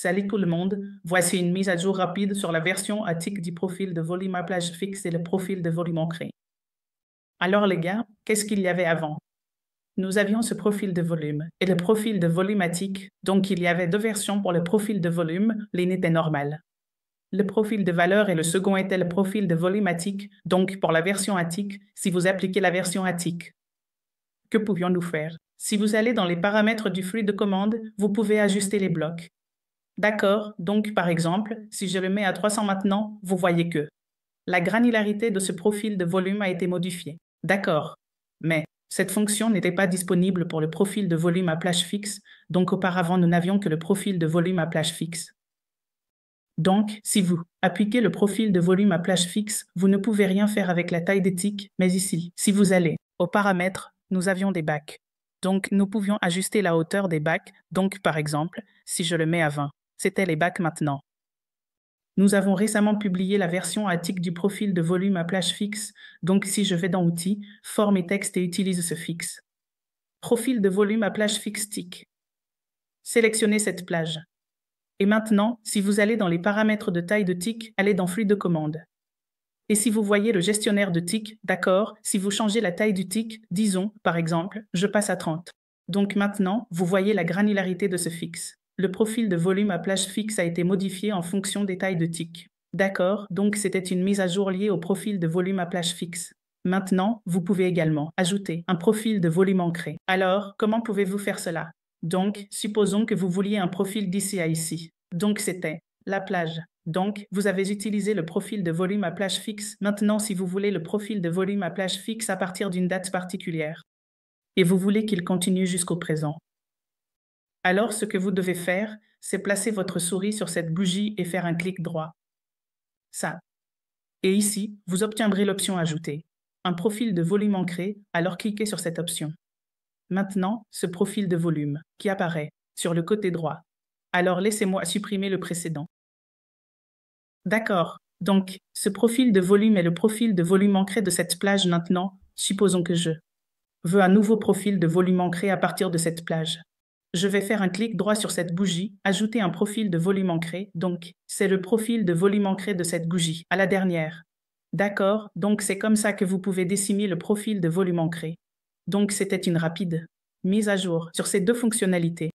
Salut tout le monde, voici une mise à jour rapide sur la version attique du profil de volume à plage fixe et le profil de volume ancré. Alors les gars, qu'est-ce qu'il y avait avant? Nous avions ce profil de volume et le profil de volume attique, donc il y avait deux versions pour le profil de volume, l'une était normale. Le profil de valeur et le second était le profil de volume attique, donc pour la version attique, si vous appliquez la version attique. Que pouvions-nous faire? Si vous allez dans les paramètres du flux de commande, vous pouvez ajuster les blocs. D'accord, donc par exemple, si je le mets à 300 maintenant, vous voyez que la granularité de ce profil de volume a été modifiée. D'accord, mais cette fonction n'était pas disponible pour le profil de volume à plage fixe, donc auparavant nous n'avions que le profil de volume à plage fixe. Donc, si vous appliquez le profil de volume à plage fixe, vous ne pouvez rien faire avec la taille des tics, mais ici, si vous allez aux paramètres, nous avions des bacs. Donc, nous pouvions ajuster la hauteur des bacs, donc par exemple, si je le mets à 20. C'était les bacs maintenant. Nous avons récemment publié la version attique du profil de volume à plage fixe, donc si je vais dans Outils, Forme et texte et utilise ce fixe. Profil de volume à plage fixe tic. Sélectionnez cette plage. Et maintenant, si vous allez dans les paramètres de taille de tic, allez dans Flux de commande. Et si vous voyez le gestionnaire de tic, d'accord, si vous changez la taille du tic, disons, par exemple, je passe à 30. Donc maintenant, vous voyez la granularité de ce fixe. Le profil de volume à plage fixe a été modifié en fonction des tailles de tic. D'accord, donc c'était une mise à jour liée au profil de volume à plage fixe. Maintenant, vous pouvez également ajouter un profil de volume ancré. Alors, comment pouvez-vous faire cela? Donc, supposons que vous vouliez un profil d'ici à ici. Donc c'était la plage. Donc, vous avez utilisé le profil de volume à plage fixe. Maintenant, si vous voulez le profil de volume à plage fixe à partir d'une date particulière, et vous voulez qu'il continue jusqu'au présent, alors ce que vous devez faire, c'est placer votre souris sur cette bougie et faire un clic droit. Ça. Et ici, vous obtiendrez l'option Ajouter. Un profil de volume ancré, alors cliquez sur cette option. Maintenant, ce profil de volume, qui apparaît sur le côté droit. Alors laissez-moi supprimer le précédent. D'accord. Donc, ce profil de volume est le profil de volume ancré de cette plage maintenant. Supposons que je veux un nouveau profil de volume ancré à partir de cette plage. Je vais faire un clic droit sur cette bougie, ajouter un profil de volume ancré. Donc, c'est le profil de volume ancré de cette bougie, à la dernière. D'accord, donc c'est comme ça que vous pouvez décimer le profil de volume ancré. Donc, c'était une rapide mise à jour sur ces deux fonctionnalités.